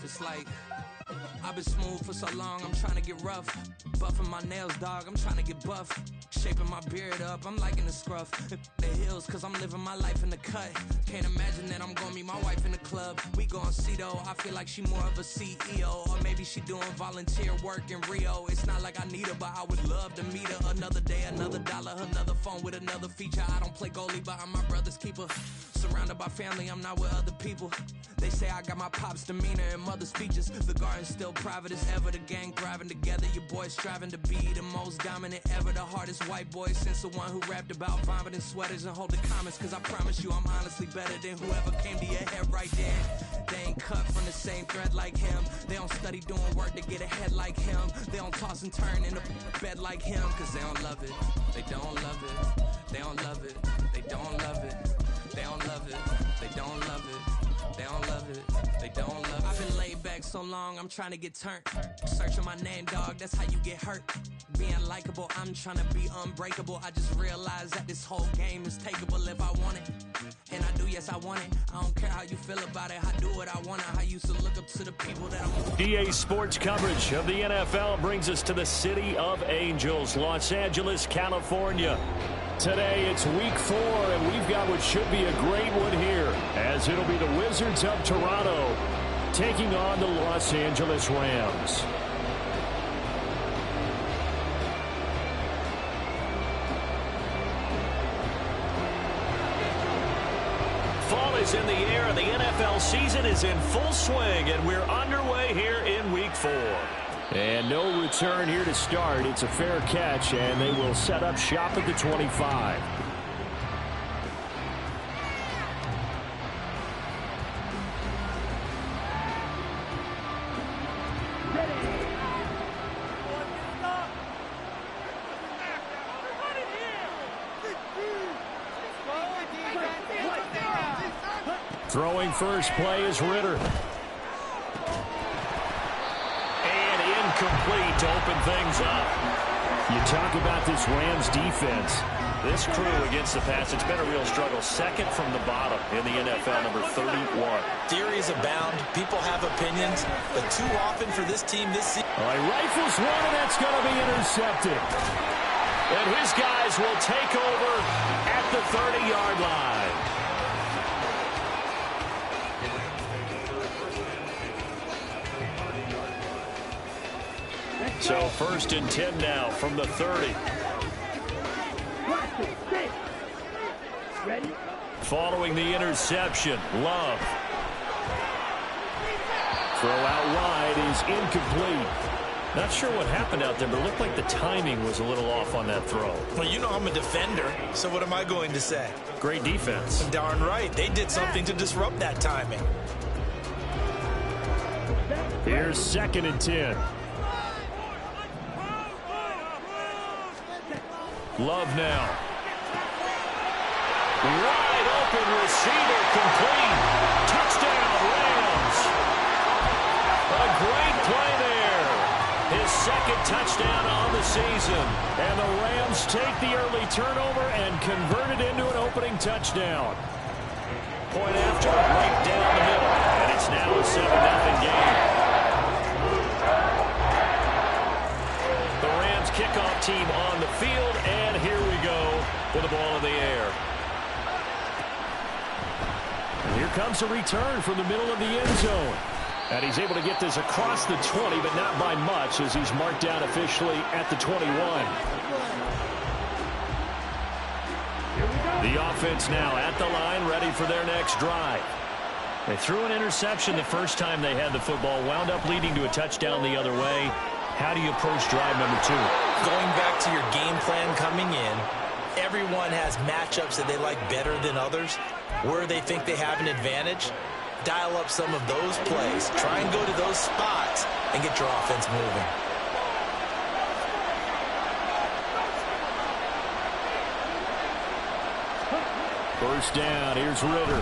It's like I've been smooth for so long, I'm trying to get rough. Buffing my nails, dog, I'm trying to get buff. Shaping my beard up, I'm liking the scruff. The hills, cause I'm living my life in the cut. Can't imagine that I'm gonna meet my wife in the club. We gon' see though, I feel like she more of a CEO. Or maybe she doing volunteer work in Rio. It's not like I need her, but I would love to meet her. Another day, another dollar, another phone with another feature. I don't play goalie, but I'm my brother's keeper. Surrounded by family, I'm not with other people. They say I got my pop's demeanor and mother's features. The garden's still private as ever. The gang thriving together. Your boys striving to be the most dominant ever. The hardest white boy since the one who rapped about vomiting sweaters and holding comments. Cause I promise you I'm honestly better than whoever came to your head right then. They ain't cut from the same thread like him. They don't study doing work to get ahead like him. They don't toss and turn in the bed like him. Cause they don't love it. They don't love it. They don't love it. They don't love it. They don't love it. They don't love it. They don't love it, they don't love it. I've been laid back so long, I'm trying to get turned. Searching my name, dog, that's how you get hurt. Being likable, I'm trying to be unbreakable. I just realized that this whole game is takeable if I want it. And I do, yes, I want it. I don't care how you feel about it. I do what I want. I used to look up to the people that I'm... EA Sports coverage of the NFL brings us to the City of Angels, Los Angeles, California. Today, it's week 4, and we've got what should be a great one here, as it'll be the Wizards of Toronto taking on the Los Angeles Rams. Fall is in the air, and the NFL season is in full swing, and we're underway here in week 4. And no return here to start. It's a fair catch, and they will set up shop at the 25. Throwing first play is Ritter. Complete to open things up. You talk about this Rams defense. This crew against the pass, it's been a real struggle. Second from the bottom in the NFL, number 31. Theories abound. People have opinions. But too often for this team this season. All right, rifles one, and that's going to be intercepted. And his guys will take over at the 30-yard line. So first and 10 now from the 30. Ready? Following the interception, Love. Throw out wide is incomplete. Not sure what happened out there, but it looked like the timing was a little off on that throw. Well, you know I'm a defender, so what am I going to say? Great defense. Darn right. They did something to disrupt that timing. Here's second and 10. Love now. Wide open receiver complete. Touchdown, Rams. A great play there. His second touchdown on the season. And the Rams take the early turnover and convert it into an opening touchdown. Point after, right down the middle. And it's now a 7-0 game. The Rams kickoff team on the field, and here we go with the ball in the air. And here comes a return from the middle of the end zone. And he's able to get this across the 20, but not by much, as he's marked down officially at the 21. The offense now at the line, ready for their next drive. They threw an interception the first time they had the football, wound up leading to a touchdown the other way. How do you approach drive number 2? Going back to your game plan coming in, everyone has matchups that they like better than others. Where they think they have an advantage, dial up some of those plays. Try and go to those spots and get your offense moving. First down, here's Ritter.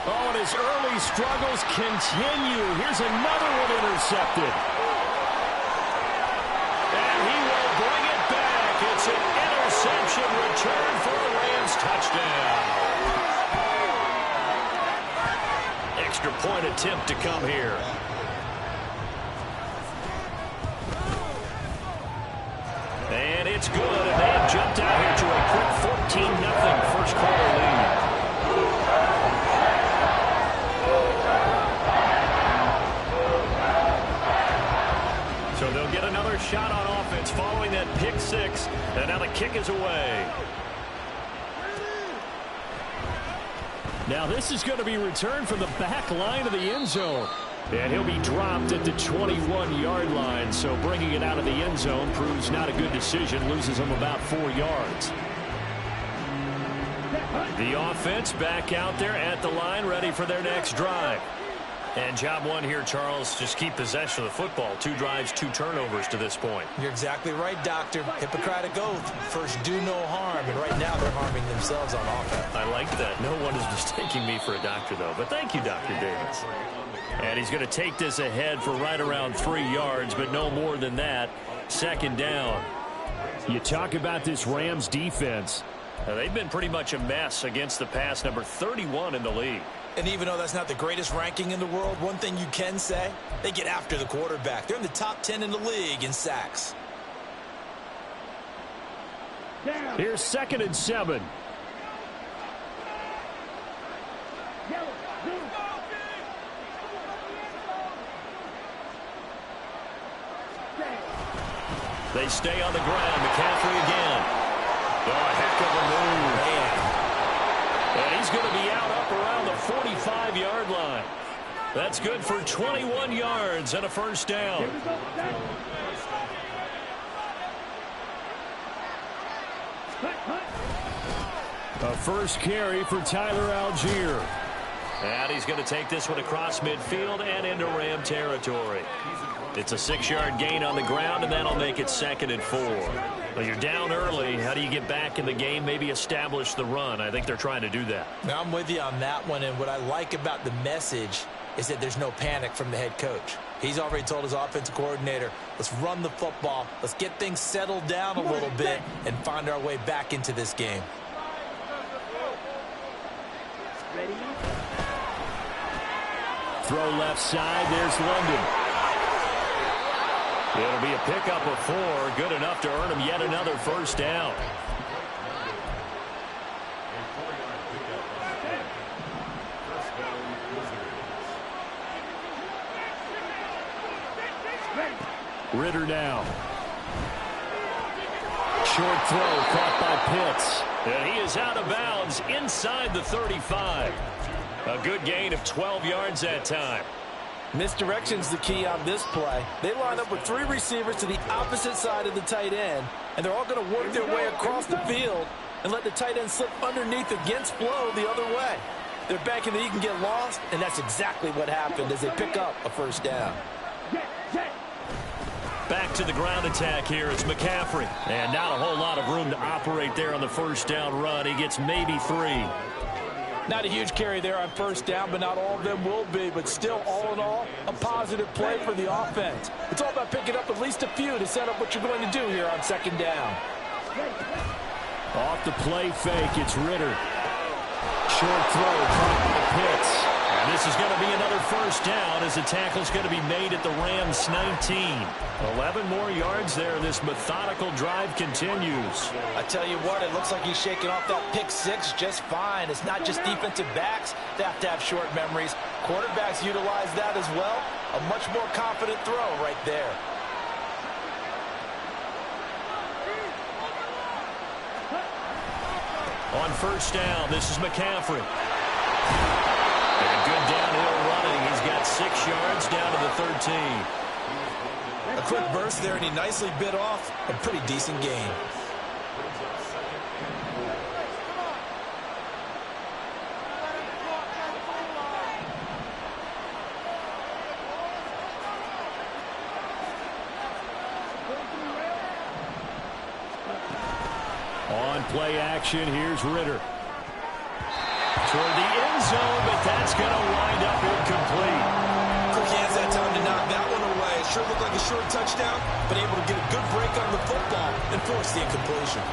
Oh, and his early struggles continue. Here's another one intercepted. And he will bring it back. It's an interception return for a Rams touchdown. extra point attempt to come here. And it's good, and they have jumped out here to a quick 14-0 first quarter lead. So they'll get another shot on offense following that pick six, and now the kick is away. Now this is going to be returned from the back line of the end zone. And he'll be dropped at the 21-yard line, so bringing it out of the end zone proves not a good decision, loses him about 4 yards. The offense back out there at the line, ready for their next drive. And job one here, Charles, just keep possession of the football. 2 drives, 2 turnovers to this point. You're exactly right, Doctor. Hippocratic oath. First, do no harm. And right now, they're harming themselves on offense. I like that. No one is mistaking me for a doctor, though. But thank you, Dr. Davis. And he's going to take this ahead for right around 3 yards, but no more than that. Second down. You talk about this Rams defense. They've been pretty much a mess against the pass, number 31 in the league. And even though that's not the greatest ranking in the world, one thing you can say, they get after the quarterback. They're in the top 10 in the league in sacks. Here's 2nd and 7. They stay on the ground. McCaffrey again. Oh, a heck of a move. Man. And he's going to be out up around the 45-yard line. That's good for 21 yards and a first down. A first carry for Tyler Algier. And he's going to take this one across midfield and into Ram territory. It's a 6-yard gain on the ground, and that'll make it 2nd and 4. Well, you're down early. How do you get back in the game, maybe establish the run? I think they're trying to do that. Now, I'm with you on that one, and what I like about the message is that there's no panic from the head coach. He's already told his offensive coordinator, let's run the football, let's get things settled down a little bit, and find our way back into this game. Throw left side. There's London. It'll be a pickup of 4. Good enough to earn him yet another first down. Ritter now. Short throw caught by Pitts. And he is out of bounds inside the 35. A good gain of 12 yards that time. Misdirection's the key on this play. They line up with 3 receivers to the opposite side of the tight end, and they're all going to work their way across the field and let the tight end slip underneath against flow the other way. They're banking that he can get lost, and that's exactly what happened as they pick up a first down. Back to the ground attack here is McCaffrey. And not a whole lot of room to operate there on the first down run. He gets maybe 3. Not a huge carry there on first down, but not all of them will be. But still, all in all, a positive play for the offense. It's all about picking up at least a few to set up what you're going to do here on second down. Off the play fake, it's Ritter. Short throw, caught by Pitts. And this is going to be another first down as the tackle's going to be made at the Rams' 19. 11 more yards there. This methodical drive continues. I tell you what, it looks like he's shaking off that pick 6 just fine. It's not just defensive backs that have to have short memories. Quarterbacks utilize that as well. A much more confident throw right there. On first down, this is McCaffrey. And good downhill running. He's got 6 yards down to the 13. A quick burst there, and he nicely bit off a pretty decent gain. On play action, here's Ritter. Toward the end zone, but that's going to wind up incomplete. Quick hands that time to knock that one away. It sure looked like a short touchdown, but able to get a good break on the football and force the incompletion.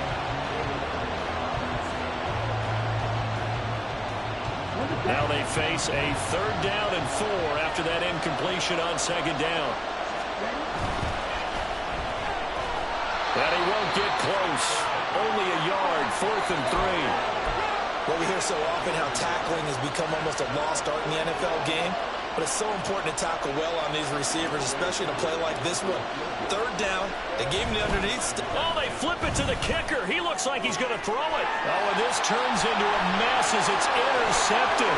Now they face a 3rd down and 4 after that incompletion on 2nd down. And he won't get close. Only a yard, 4th and 3. Well, we hear so often how tackling has become almost a lost art in the NFL game. But it's so important to tackle well on these receivers, especially in a play like this one. 3rd down, they gave him the underneath. Oh, they flip it to the kicker. He looks like he's going to throw it. Oh, and this turns into a mess as it's intercepted.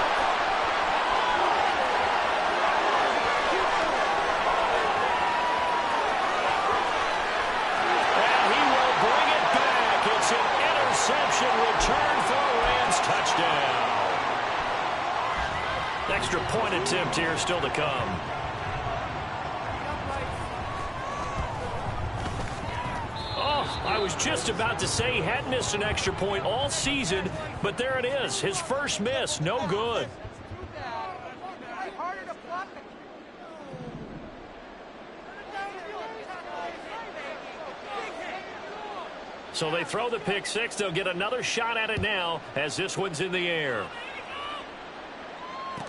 And he will bring it back. It's an interception return for a Rams touchdown. Extra point attempt here still to come. Oh, I was just about to say he hadn't missed an extra point all season, but there it is. His first miss, no good. So they throw the pick six. They'll get another shot at it now as this one's in the air.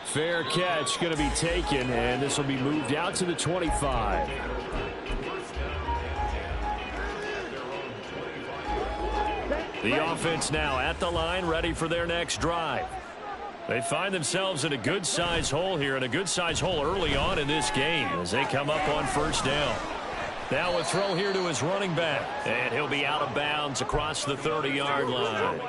Fair catch going to be taken, and this will be moved out to the 25. The offense now at the line, ready for their next drive. They find themselves in a good-sized hole here, and a good-sized hole early on in this game as they come up on 1st down. Now a throw here to his running back, and he'll be out of bounds across the 30-yard line.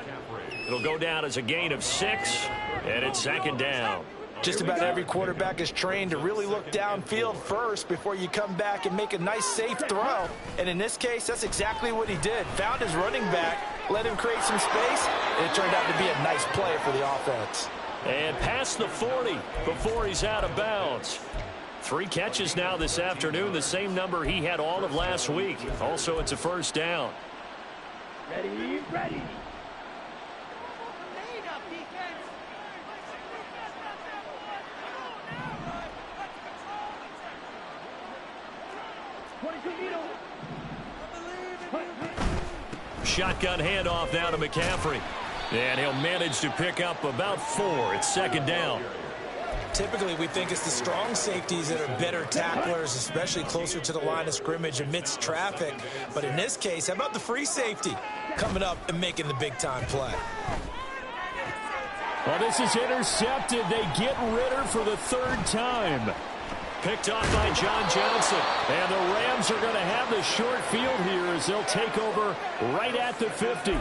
It'll go down as a gain of 6, and it's 2nd down. Just about every quarterback is trained to really look downfield first before you come back and make a nice, safe throw. And in this case, that's exactly what he did. Found his running back, let him create some space, and it turned out to be a nice play for the offense. And past the 40 before he's out of bounds. 3 catches now this afternoon, the same number he had all of last week. Also, it's a 1st down. Ready, ready. Shotgun handoff now to McCaffrey. And he'll manage to pick up about 4. It's 2nd down. Typically, we think it's the strong safeties that are better tacklers, especially closer to the line of scrimmage amidst traffic. But in this case, how about the free safety coming up and making the big-time play? Well, this is intercepted. They get Ritter for the 3rd time. Picked off by John Johnson. And the Rams are going to have the short field here as they'll take over right at the 50.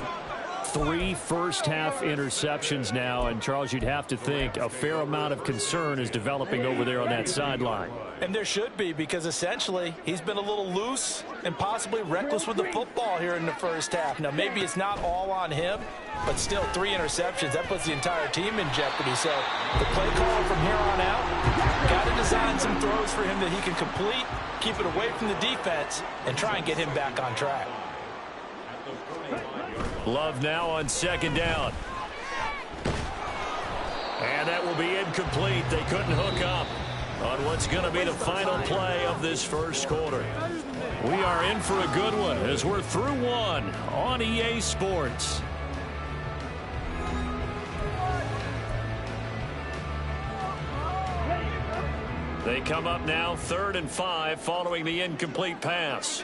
3 first-half interceptions now, and Charles, you'd have to think a fair amount of concern is developing over there on that sideline. And there should be, because essentially he's been a little loose and possibly reckless with the football here in the first half. Now, maybe it's not all on him, but still 3 interceptions. That puts the entire team in jeopardy. So the play call from here on out, got to design some throws for him that he can complete, keep it away from the defense, and try and get him back on track. Love now on 2nd down. And that will be incomplete. They couldn't hook up on what's going to be the final play of this first quarter. We are in for a good one as we're through one on EA Sports. They come up now 3rd and 5 following the incomplete pass.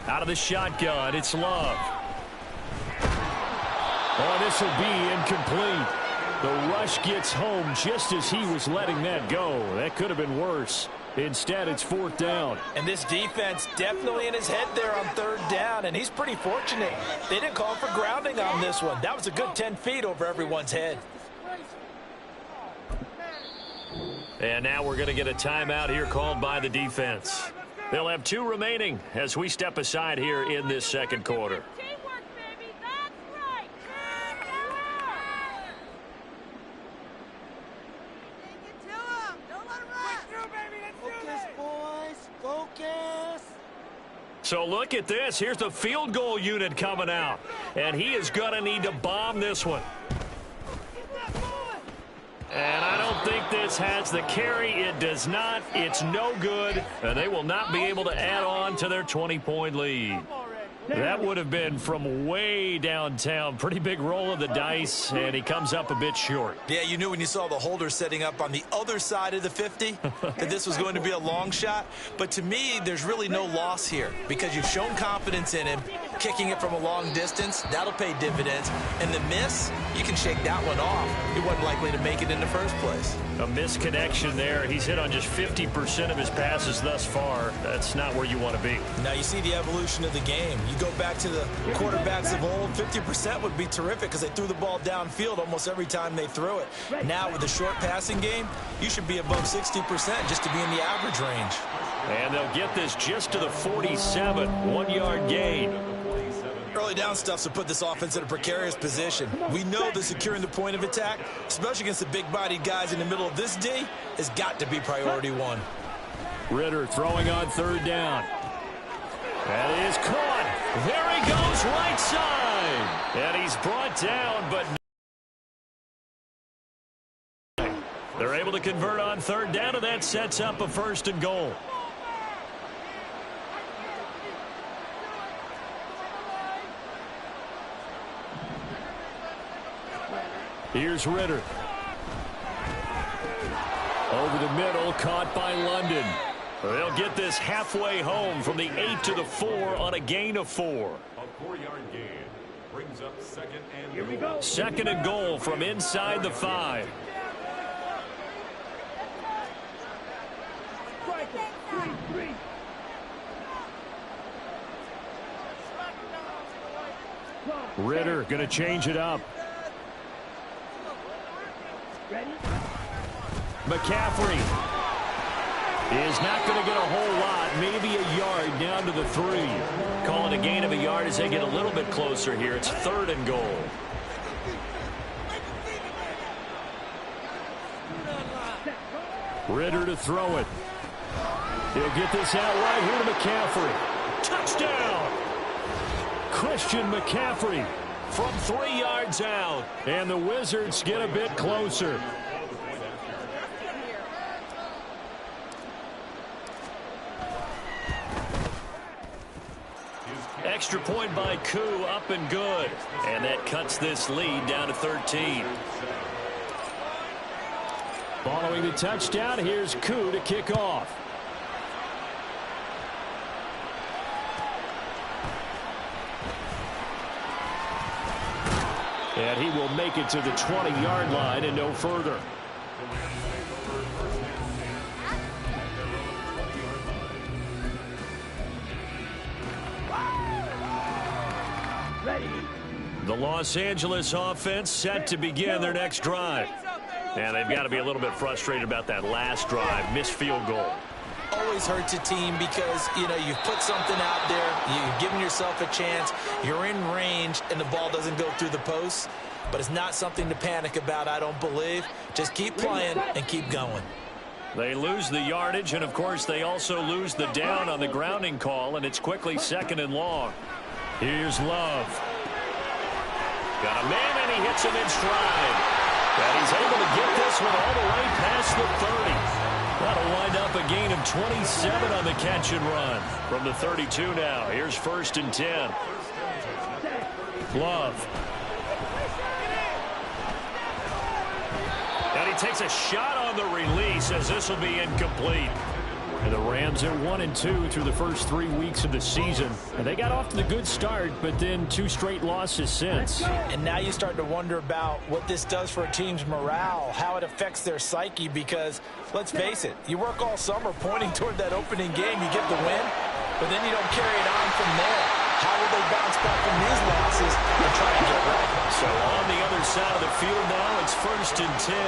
Out of the shotgun, it's Love. Oh, this will be incomplete. The rush gets home just as he was letting that go. That could have been worse. Instead, it's 4th down. And this defense definitely in his head there on 3rd down, and he's pretty fortunate. They didn't call for grounding on this one. That was a good 10 feet over everyone's head. And now we're going to get a timeout here called by the defense. They'll have 2 remaining as we step aside here in this second quarter. Teamwork, baby. That's right. Take it to him. Don't let him run. Focus, boys. Focus. So look at this. Here's the field goal unit coming out. And he is going to need to bomb this one. And I don't think this has the carry. It does not. It's no good. And they will not be able to add on to their 20-point lead. That would have been from way downtown. Pretty big roll of the dice, and he comes up a bit short. Yeah, you knew when you saw the holder setting up on the other side of the 50 that this was going to be a long shot. But to me, there's really no loss here because you've shown confidence in him. Kicking it from a long distance, that'll pay dividends. And the miss, you can shake that one off. He wasn't likely to make it in the first place. A misconnection there. He's hit on just 50% of his passes thus far. That's not where you want to be. Now you see the evolution of the game. You go back to the quarterbacks of old, 50% would be terrific because they threw the ball downfield almost every time they threw it. Now with the short passing game, you should be above 60% just to be in the average range. And they'll get this just to the 47, 1-yard gain. Early down stuff to put this offense in a precarious position. We know that securing the point of attack, especially against the big-bodied guys in the middle of this D, has got to be priority one. Ritter throwing on third down. That is caught. There he goes, right side. And he's brought down, but they're able to convert on third down, and that sets up a 1st and goal. Here's Ritter. Over the middle, caught by London. They'll get this halfway home from the 8 to the 4 on a gain of 4. A 4-yard gain brings up 2nd and goal. 2nd and goal from inside the 5. Ritter going to change it up. McCaffrey is not going to get a whole lot, maybe a yard down to the 3. Calling a gain of a yard as they get a little bit closer here. It's 3rd and goal. Ritter to throw it. He'll get this out right here to McCaffrey. Touchdown! Christian McCaffrey from 3 yards out. And the Wizards get a bit closer. Extra point by Koo, up and good. And that cuts this lead down to 13. Following the touchdown, here's Koo to kick off. And he will make it to the 20-yard line and no further. The Los Angeles offense set to begin their next drive. And they've got to be a little bit frustrated about that last drive, missed field goal. Always hurts a team because, you know, you've put something out there, you've given yourself a chance, you're in range, and the ball doesn't go through the posts. But it's not something to panic about, I don't believe. Just keep playing and keep going. They lose the yardage, and, of course, they also lose the down on the grounding call, and it's quickly 2nd and long. Here's Love. Got a man, and he hits him in stride. And he's able to get this one all the way past the 30. That'll wind up a gain of 27 on the catch and run. From the 32 now, here's 1st and 10. Love. And he takes a shot on the release as this will be incomplete. And the Rams are 1-2 through the first 3 weeks of the season. And they got off to the good start, but then 2 straight losses since. And now you start to wonder about what this does for a team's morale, how it affects their psyche, because, let's face it, you work all summer pointing toward that opening game, you get the win, but then you don't carry it on from there. How will they bounce back from these losses and try to get right? So on the other side of the field now, it's 1st and 10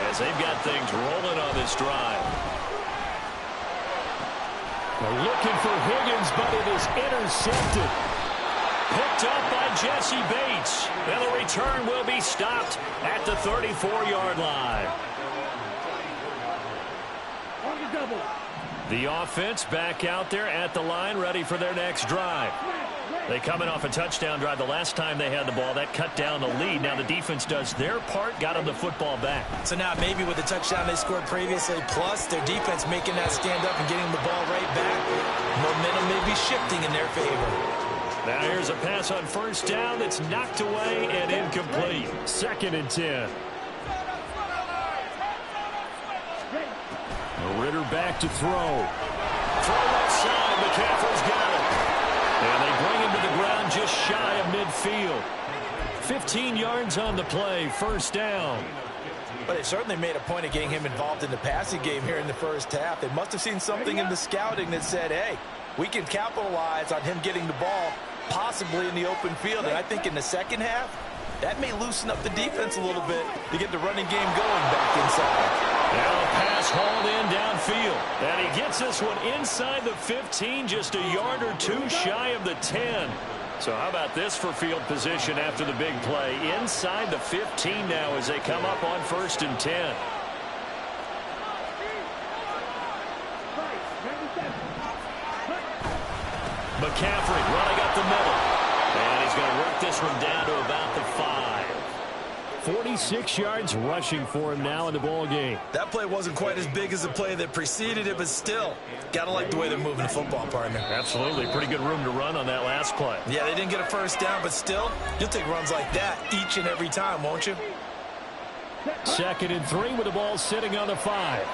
as they've got things rolling on this drive. They're looking for Higgins, but it is intercepted. Picked up by Jesse Bates. And the return will be stopped at the 34-yard line. The offense back out there at the line, ready for their next drive. They coming off a touchdown drive the last time they had the ball. That cut down the lead. Now the defense does their part, got them the football back. So now maybe with the touchdown they scored previously, plus their defense making that stand up and getting the ball right back, momentum may be shifting in their favor. Now here's a pass on first down that's knocked away and incomplete. 2nd and 10. Ritter back to throw. Throw left side. McCaffrey's got it. And they bring him to the ground just shy of midfield. 15 yards on the play. 1st down. But they certainly made a point of getting him involved in the passing game here in the first half. They must have seen something in the scouting that said, hey, we can capitalize on him getting the ball possibly in the open field. And I think in the second half, that may loosen up the defense a little bit to get the running game going back inside. Now a pass hauled in downfield. And he gets this one inside the 15, just a yard or two shy of the 10. So how about this for field position after the big play? Inside the 15 now as they come up on 1st and 10. McCaffrey running up the middle. And he's going to work this one down to about the 5. 46 yards rushing for him now in the ball game. That play wasn't quite as big as the play that preceded it, but still, got to like the way they're moving the football, partner. Absolutely. Pretty good room to run on that last play. Yeah, they didn't get a first down, but still, you'll take runs like that each and every time, won't you? 2nd and 3 with the ball sitting on the 5.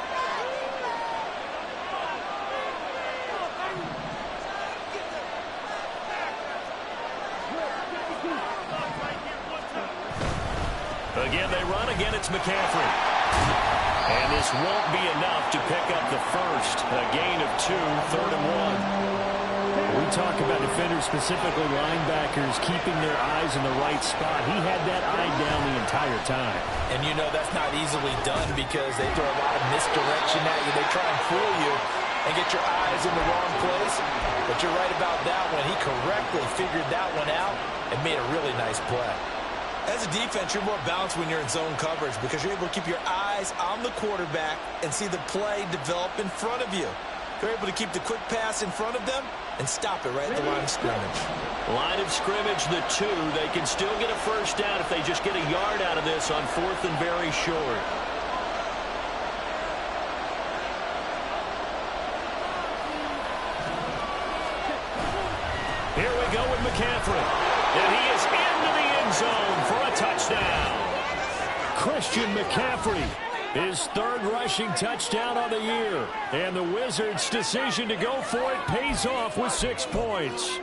Again, they run. Again, it's McCaffrey. And this won't be enough to pick up the first. A gain of 2, 3rd and 1. We talk about defenders, specifically linebackers, keeping their eyes in the right spot. He had that eye down the entire time. And you know that's not easily done because they throw a lot of misdirection at you. They try and fool you and get your eyes in the wrong place. But you're right about that one. He correctly figured that one out and made a really nice play. As a defense, you're more balanced when you're in zone coverage because you're able to keep your eyes on the quarterback and see the play develop in front of you. You're able to keep the quick pass in front of them and stop it right at the line of scrimmage. Line of scrimmage, the 2. They can still get a first down if they just get a yard out of this on 4th and very short. Here we go with McCaffrey. And he is into the end zone for a touchdown. Christian McCaffrey, his 3rd rushing touchdown on the year. And the Wizards' decision to go for it pays off with 6 points.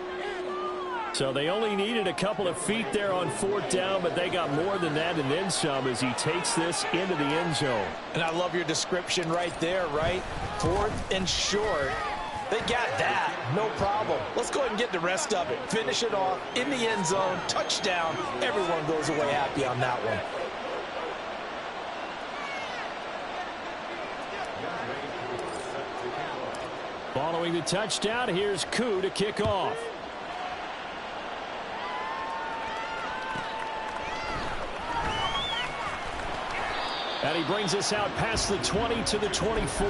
So they only needed a couple of feet there on 4th down, but they got more than that and then some as he takes this into the end zone. And I love your description right there, right? 4th and short. They got that. No problem. Let's go ahead and get the rest of it. Finish it off in the end zone. Touchdown. Everyone goes away happy on that one. Following the touchdown, here's Koo to kick off. And he brings us out past the 20 to the 24.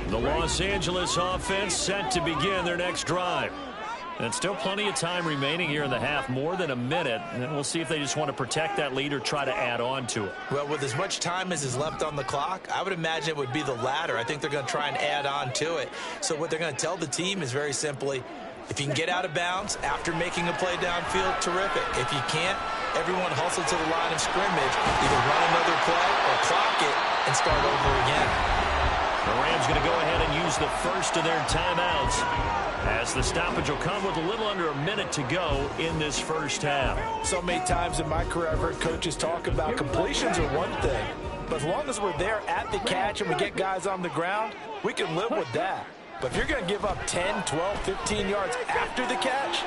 The Los Angeles offense set to begin their next drive. And still plenty of time remaining here in the half, more than a minute. And we'll see if they just want to protect that lead or try to add on to it. Well, with as much time as is left on the clock, I would imagine it would be the latter. I think they're going to try and add on to it. So what they're going to tell the team is very simply, if you can get out of bounds after making a play downfield, terrific. If you can't, everyone hustle to the line of scrimmage, either run another play or clock it and start over again. The Rams going to go ahead and use the first of their timeouts as the stoppage will come with a little under a minute to go in this first half. So many times in my career I've heard coaches talk about completions are one thing, but as long as we're there at the catch and we get guys on the ground, we can live with that. But if you're going to give up 10, 12, 15 yards after the catch,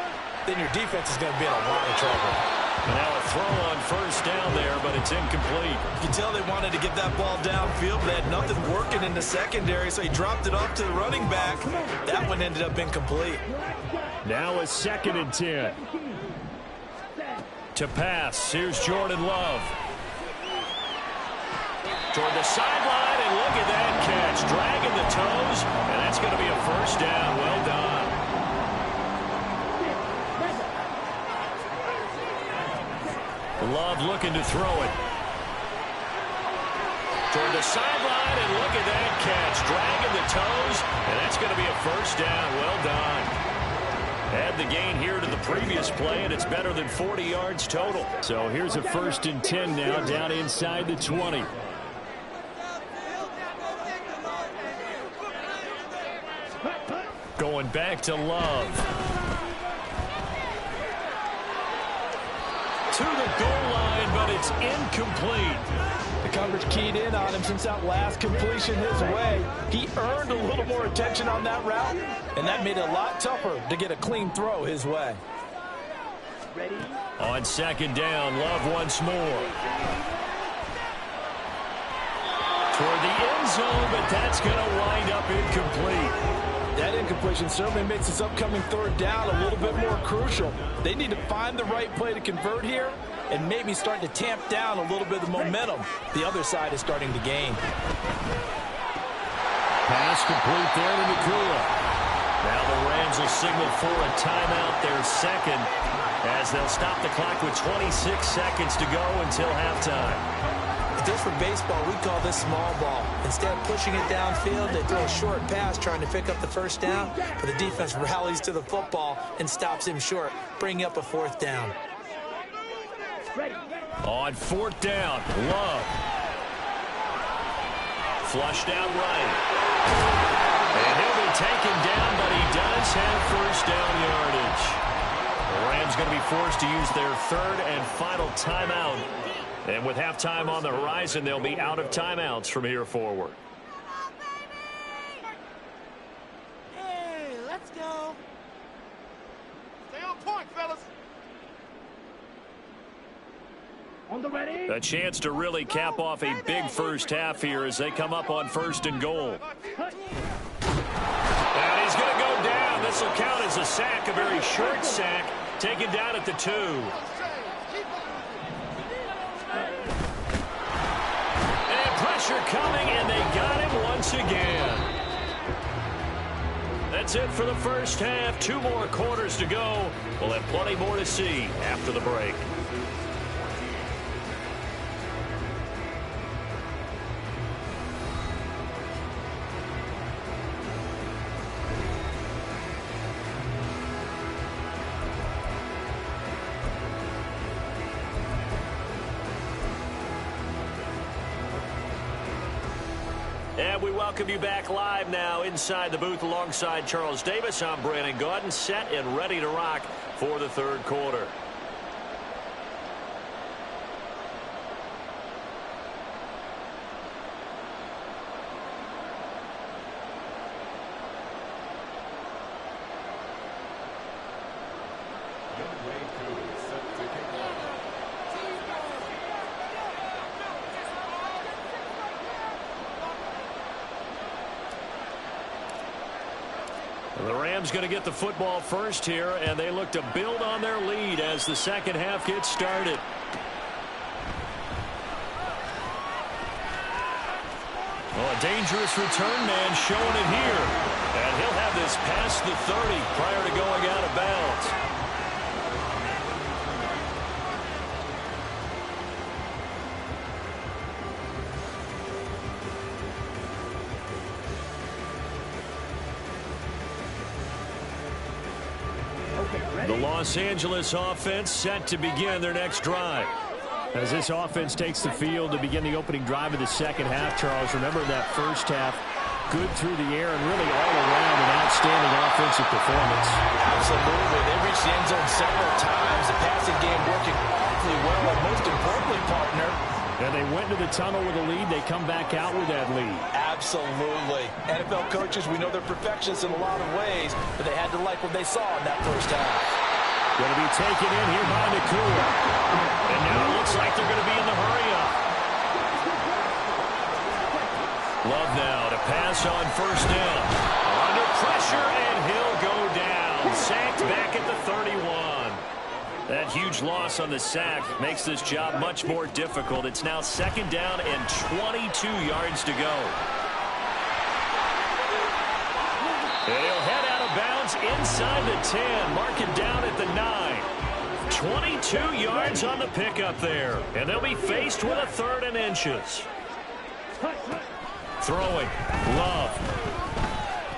then your defense is going to be in a lot of trouble. Now a throw on first down there, but it's incomplete. You can tell they wanted to get that ball downfield, but they had nothing working in the secondary, so he dropped it off to the running back. That one ended up incomplete. Now a 2nd and 10. To pass, here's Jordan Love. Toward the sideline, and look at that catch. Dragging the toes, and that's going to be a first down. Well done. Love looking to throw it. toward the sideline, and look at that catch. Dragging the toes, and that's going to be a first down. Well done. Add the gain here to the previous play, and it's better than 40 yards total. So here's a 1st and 10 now, down inside the 20. Going back to Love. To the goal line, but it's incomplete. The coverage keyed in on him since that last completion his way. He earned a little more attention on that route, and that made it a lot tougher to get a clean throw his way. Ready? On 2nd down, Love once more. Toward the end zone, but that's going to wind up incomplete. That incompletion certainly makes this upcoming 3rd down a little bit more crucial. They need to find the right play to convert here and maybe start to tamp down a little bit of the momentum the other side is starting to gain. Pass complete there to Nakua. Now the Rams will signal for a timeout, their 2nd, as they'll stop the clock with 26 seconds to go until halftime. Just for baseball, we call this small ball. Instead of pushing it downfield, they throw a short pass trying to pick up the 1st down, but the defense rallies to the football and stops him short, bringing up a 4th down. Ready? On 4th down, Love. Flushed out right. And he'll be taken down, but he does have 1st down yardage. The Rams going to be forced to use their 3rd and final timeout. And with halftime on the horizon, they'll be out of timeouts from here forward. Hey, let's go. Stay on point, fellas. On the ready? A chance to really cap off a big first half here as they come up on 1st and goal. And he's going to go down. This will count as a sack, a very short sack, taken down at the 2. Pressure coming, and they got him once again. That's it for the first half. 2 more quarters to go. We'll have plenty more to see after the break. And we welcome you back live now inside the booth alongside Charles Davis. I'm Brandon Gaudin, set and ready to rock for the 3rd quarter. The Rams going to get the football first here, and they look to build on their lead as the 2nd half gets started. Well, a dangerous return man showing it here. And he'll have this past the 30 prior to going out of bounds. The Los Angeles offense set to begin their next drive. As this offense takes the field to begin the opening drive of the 2nd half, Charles, remember that 1st half, good through the air and really all around an outstanding offensive performance. Absolutely. They reached the end zone several times. The passing game working awfully well, and most importantly, partner, And they went to the tunnel with a lead. They come back out with that lead. Absolutely. NFL coaches, we know they're perfectionists in a lot of ways, but they had to like what they saw in that 1st half. Going to be taken in here by Nakua. And now it looks like they're going to be in the hurry-up. Love now to pass on 1st down. Under pressure, and he'll go down. Sacked back at the 31. That huge loss on the sack makes this job much more difficult. It's now 2nd down and 22 yards to go. And he'll head out of bounds inside the 10. Mark it down at the 9. 22 yards on the pickup there. And they'll be faced with a 3rd and inches. Throwing. Love.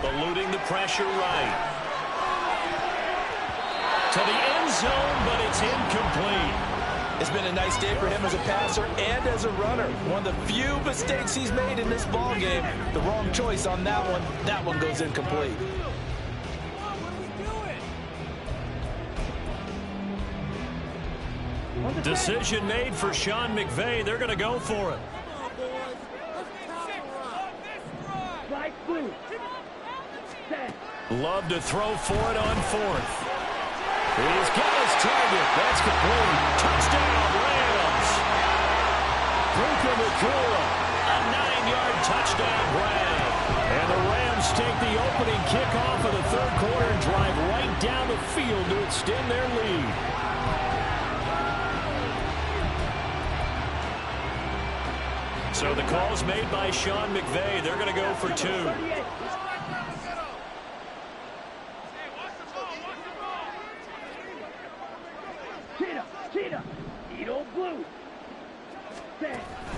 Eluding the pressure right. To the end zone, but it's incomplete. It's been a nice day for him as a passer and as a runner. One of the few mistakes he's made in this ball game. The wrong choice on that one. That one goes incomplete. Decision made for Sean McVay. They're going to go for it. Love to throw for it on fourth. He's got his target. That's complete. Touchdown, Rams. A 9-yard touchdown grab. And the Rams take the opening kickoff of the third quarter and drive right down the field to extend their lead. So the call's made by Sean McVay. They're going to go for 2.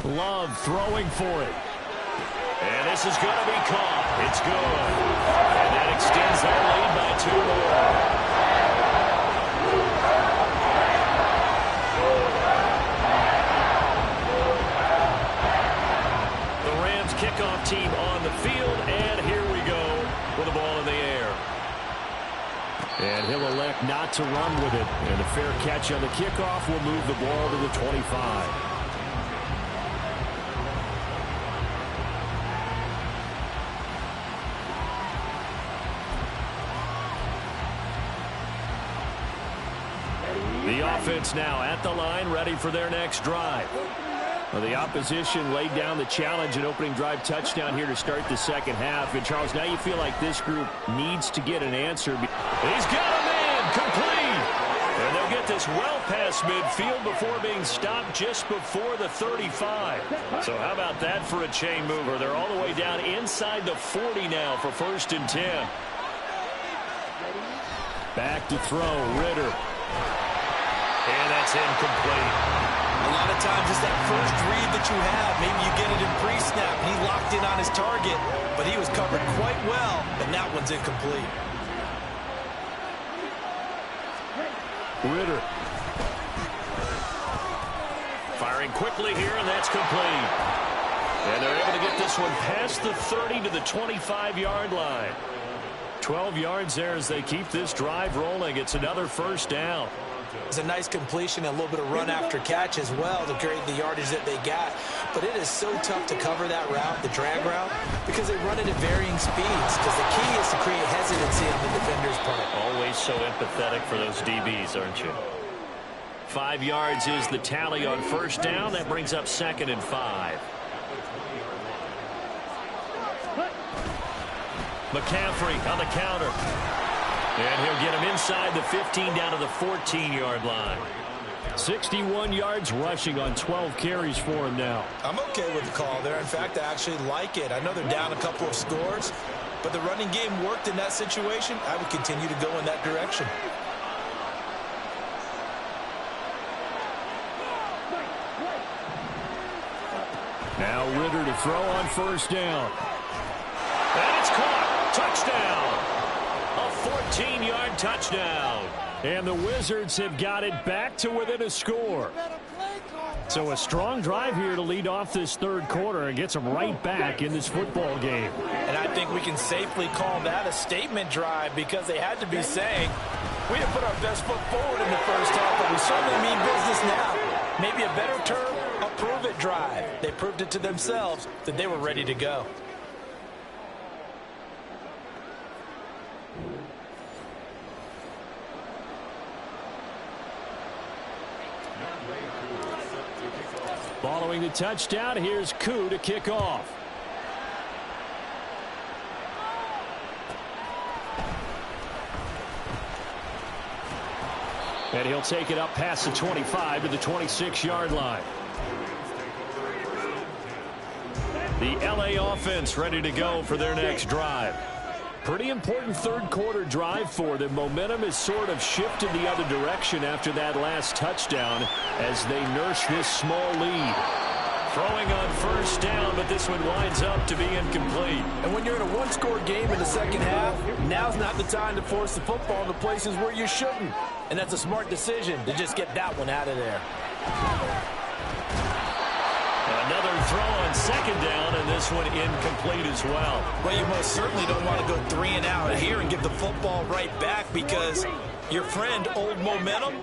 Love throwing for it. And this is going to be caught. It's good. And that extends their lead by 2 more. The Rams kickoff team on the field, and here we go with the ball in the air. And he'll elect not to run with it. And a fair catch on the kickoff will move the ball to the 25. The offense now at the line, ready for their next drive. Well, the opposition laid down the challenge and opening drive touchdown here to start the second half. And, Charles, now you feel like this group needs to get an answer. He's got a man complete. And they'll get this well past midfield before being stopped just before the 35. So how about that for a chain mover? They're all the way down inside the 40 now for 1st and 10. Back to throw, Ritter. And that's incomplete. A lot of times it's that first read that you have. Maybe you get it in pre-snap. He locked in on his target, but he was covered quite well, and that one's incomplete. Ritter. Firing quickly here, and that's complete. And they're able to get this one past the 30 to the 25-yard line. 12 yards there as they keep this drive rolling. It's another 1st down. It's a nice completion and a little bit of run after catch as well to create the yardage that they got. But it is so tough to cover that route, the drag route, because they run it at varying speeds. Because the key is to create hesitancy on the defender's part. Always so empathetic for those DBs, aren't you? 5 yards is the tally on 1st down. That brings up 2nd and 5. McCaffrey on the counter. And he'll get him inside the 15 down to the 14-yard line. 61 yards rushing on 12 carries for him now. I'm okay with the call there. In fact, I actually like it. I know they're down a couple of scores, but the running game worked in that situation. I would continue to go in that direction. Now Ritter to throw on 1st down. And it's caught. Touchdown. A 14-yard touchdown. And the Wizards have got it back to within a score. So a strong drive here to lead off this third quarter and gets them right back in this football game. And I think we can safely call that a statement drive because they had to be saying, we have put our best foot forward in the first half, but we certainly mean business now. Maybe a better term, a prove-it drive. They proved it to themselves that they were ready to go. Following the touchdown, here's Koo to kick off. And he'll take it up past the 25 to the 26-yard line. The LA offense ready to go for their next drive. Pretty important third quarter drive for them. Momentum has sort of shifted the other direction after that last touchdown as they nurse this small lead. Throwing on first down, but this one winds up to be incomplete. And when you're in a one-score game in the second half, now's not the time to force the football into places where you shouldn't. And that's a smart decision to just get that one out of there. Another throw on second down, and this one incomplete as well. Well, you most certainly don't want to go 3 and out here and give the football right back, because your friend, Old Momentum,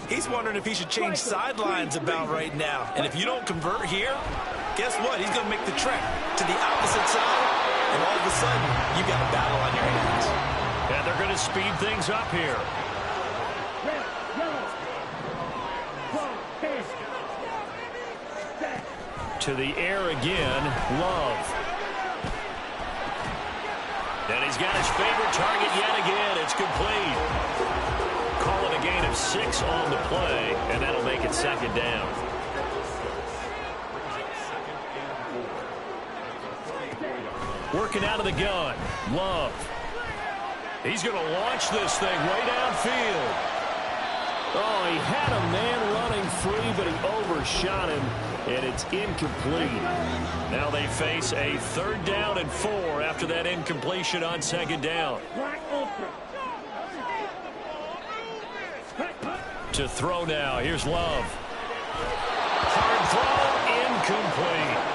he's wondering if he should change sidelines about right now. And if you don't convert here, guess what? He's going to make the trek to the opposite side, and all of a sudden, you've got a battle on your hands. And they're going to speed things up here. To the air again, Love. And he's got his favorite target yet again. It's complete. Call it a gain of 6 on the play, and that'll make it second down. Working out of the gun, Love. He's going to launch this thing way downfield. Oh, he had a man running free, but he overshot him, and it's incomplete. Now they face a 3rd down and 4 after that incompletion on second down. To throw now, here's Love. Hard throw, incomplete.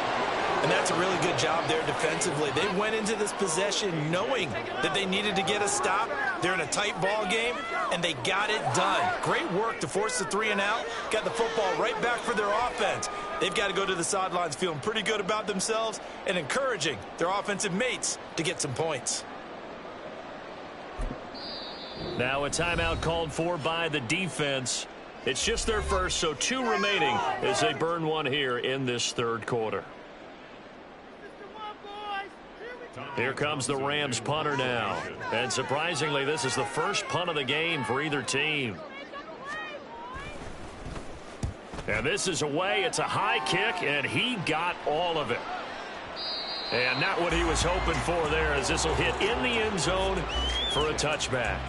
And that's a really good job there defensively. They went into this possession knowing that they needed to get a stop. They're in a tight ball game, and they got it done. Great work to force the 3 and out. Got the football right back for their offense. They've got to go to the sidelines feeling pretty good about themselves and encouraging their offensive mates to get some points. Now a timeout called for by the defense. It's just their first, so 2 remaining as they burn one here in this 3rd quarter. Here comes the Rams punter now. And surprisingly, this is the first punt of the game for either team. And this is away. It's a high kick, and he got all of it. And not what he was hoping for there, as this will hit in the end zone for a touchback.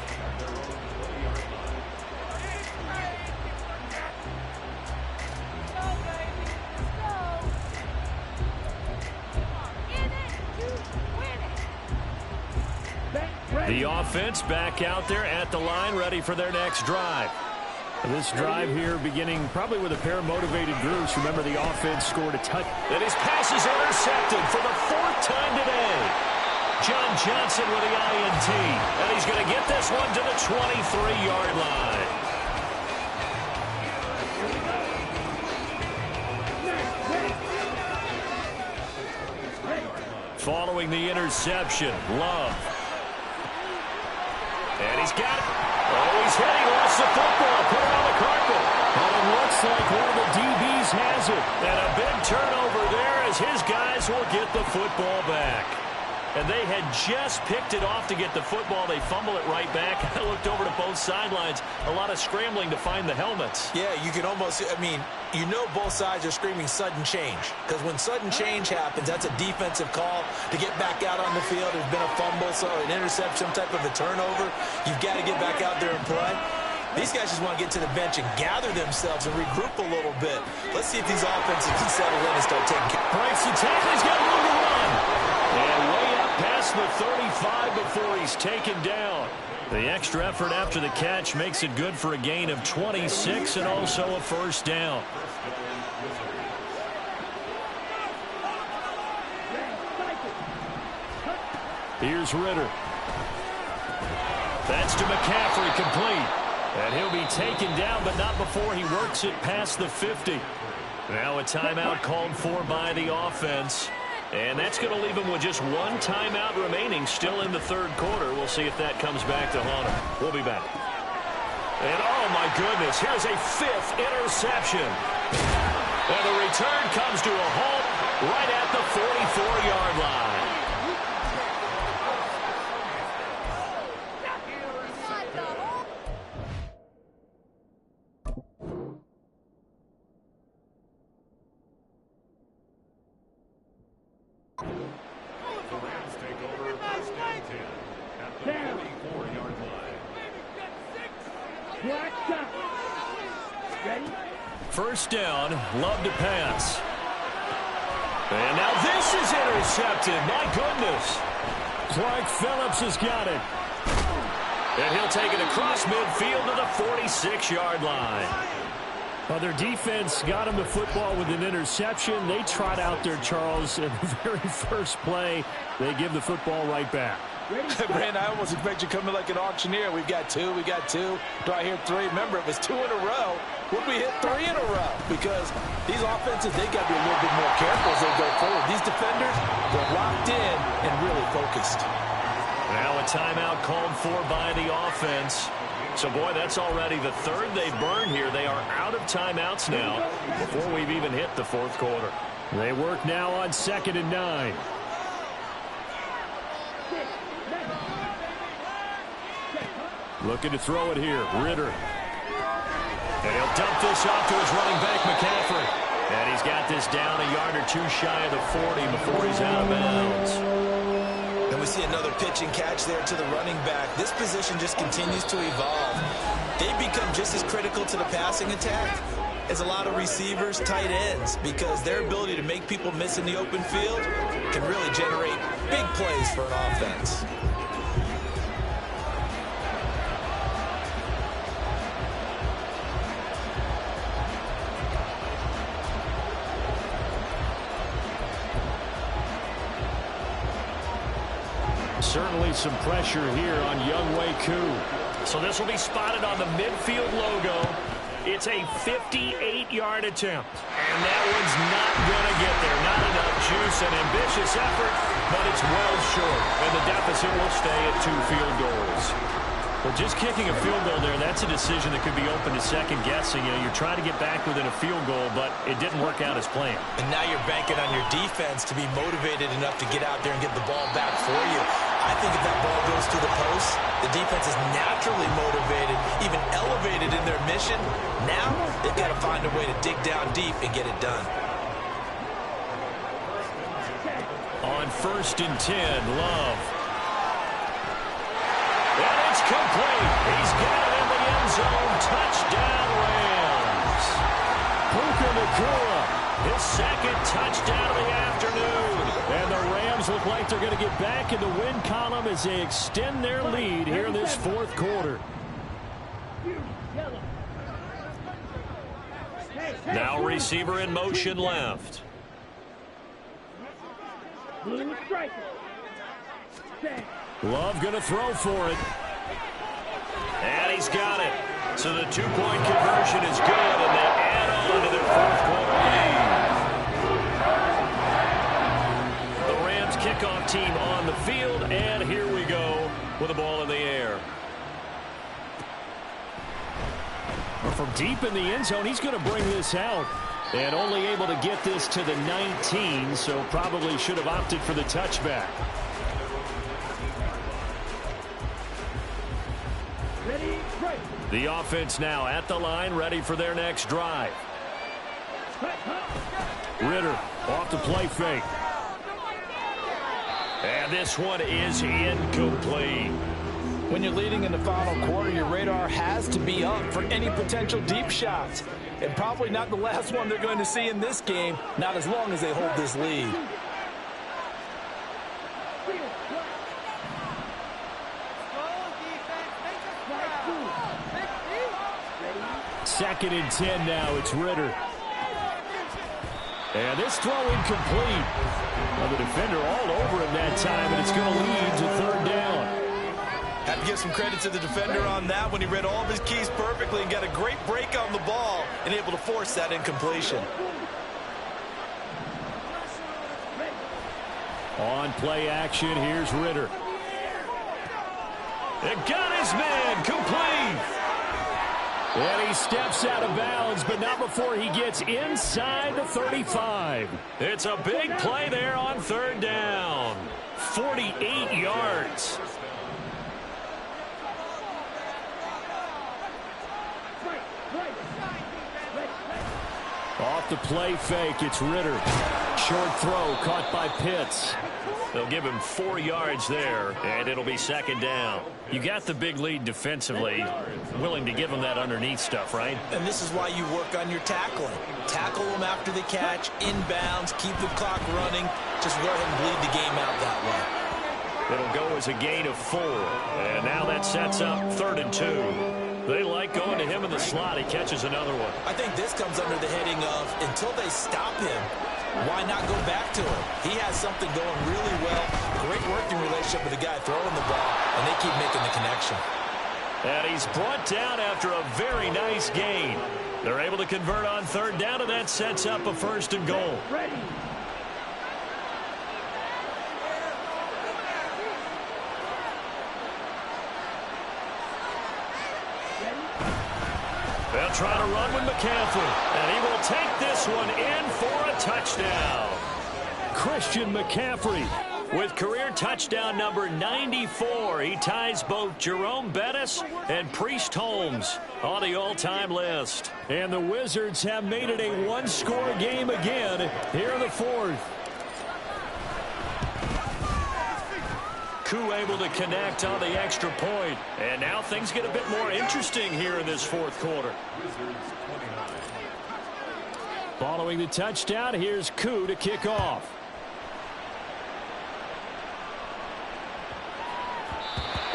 The offense back out there at the line, ready for their next drive. This drive here beginning probably with a pair of motivated groups. Remember, the offense scored a touch. And his pass is intercepted for the 4th time today. John Johnson with the INT. And he's going to get this one to the 23-yard line. Following the interception, Love. And he's got it. Oh, he's hit. He lost the football. Put it on the carpet. And it looks like one of the DBs has it. And a big turnover there as his guys will get the football back. And they had just picked it off to get the football. They fumble it right back. I looked over to both sidelines. A lot of scrambling to find the helmets. Yeah, you can almost, you know both sides are screaming sudden change. Because when sudden change happens, that's a defensive call to get back out on the field. There's been a fumble, so an interception, some type of a turnover. You've got to get back out there and play. These guys just want to get to the bench and gather themselves and regroup a little bit. Let's see if these offenses can settle in and start taking care. Breaks the tackle. He's got room to run. And way up past the 35 before he's taken down. The extra effort after the catch makes it good for a gain of 26 and also a 1st down. Here's Ritter. That's to McCaffrey, complete. And he'll be taken down, but not before he works it past the 50. Now a timeout called for by the offense. And that's going to leave him with just 1 timeout remaining still in the 3rd quarter. We'll see if that comes back to haunt him. We'll be back. And oh my goodness, here's a 5th interception. And the return comes to a halt right at the 44-yard line. First down, Love to pass. And now this is intercepted. My goodness. Clark Phillips has got it. And he'll take it across midfield to the 46-yard line. Well, their defense got him the football with an interception. They trot out there, Charles, in the very first play. They give the football right back. Brand, I almost expect you to come in like an auctioneer. We've got two. Do I hear three? Remember, it was 2 in a row. Would we hit 3 in a row? Because these offenses, they got to be a little bit more careful as they go forward. These defenders, they're locked in and really focused. Now a timeout called for by the offense. So, boy, that's already the third they've burned here. They are out of timeouts now before we've even hit the fourth quarter. They work now on 2nd and 9. Looking to throw it here. Ritter. And he'll dump this off to his running back, McCaffrey. And he's got this down a yard or two shy of the 40 before he's out of bounds. And we see another pitch and catch there to the running back. This position just continues to evolve. They become just as critical to the passing attack as a lot of receivers, tight ends, because their ability to make people miss in the open field can really generate big plays for an offense. Certainly some pressure here on Younghoe Koo. So this will be spotted on the midfield logo. It's a 58-yard attempt. And that one's not going to get there. Not enough juice, an ambitious effort, but it's well short. And the deficit will stay at 2 field goals. Well, just kicking a field goal there, that's a decision that could be open to second guessing. You know, you're trying to get back within a field goal, but it didn't work out as planned. And now you're banking on your defense to be motivated enough to get out there and get the ball back for you. I think if that ball goes to the post, the defense is naturally motivated, even elevated in their mission. Now they've got to find a way to dig down deep and get it done. On 1st and 10, Love. And it's complete. He's got it in the end zone. Touchdown, Rams. Puka Nacua, his 2nd touchdown of the afternoon. And the Rams look like they're going to get back in the win column as they extend their lead here in this 4th quarter. Now receiver in motion left. Love going to throw for it. And he's got it. So the 2-point conversion is good, and they add on to their 4th quarter lead. The Rams kickoff team on the field, and here we go with the ball in the air. From deep in the end zone, he's going to bring this out. And only able to get this to the 19, so probably should have opted for the touchback. The offense now at the line, ready for their next drive. Ritter off the play fake. And this one is incomplete. When you're leading in the final quarter, your radar has to be up for any potential deep shots. And probably not the last one they're going to see in this game, not as long as they hold this lead. 2nd and 10 now. It's Ritter. And this throw incomplete. Well, the defender all over him that time, and it's going to lead to 3rd down. Have to give some credit to the defender on that when he read all of his keys perfectly and got a great break on the ball and able to force that incompletion. On play action, here's Ritter. And got his man, complete. And he steps out of bounds, but not before he gets inside the 35. It's a big play there on 3rd down. 48 yards. Off the play fake, it's Ritter. Short throw caught by Pitts. They'll give him 4 yards there, and it'll be second down. You got the big lead defensively, willing to give them that underneath stuff, right? And this is why you work on your tackling. Tackle them after the catch, inbounds, keep the clock running. Just go ahead and bleed the game out that way. It'll go as a gain of 4, and now that sets up 3rd and 2. They like going to him in the slot. He catches another one. I think this comes under the heading of until they stop him, why not go back to him? He has something going really well. Great working relationship with the guy throwing the ball, and they keep making the connection. And he's brought down after a very nice gain. They're able to convert on 3rd down, and that sets up a 1st and goal. Ready. They'll try to run with McCaffrey, and he will take this one in for a touchdown. Christian McCaffrey with career touchdown number 94. He ties both Jerome Bettis and Priest Holmes on the all-time list. And the Wizards have made it a one-score game again here in the 4th. Koo able to connect on the extra point. And now things get a bit more interesting here in this 4th quarter. Following the touchdown, here's Koo to kick off.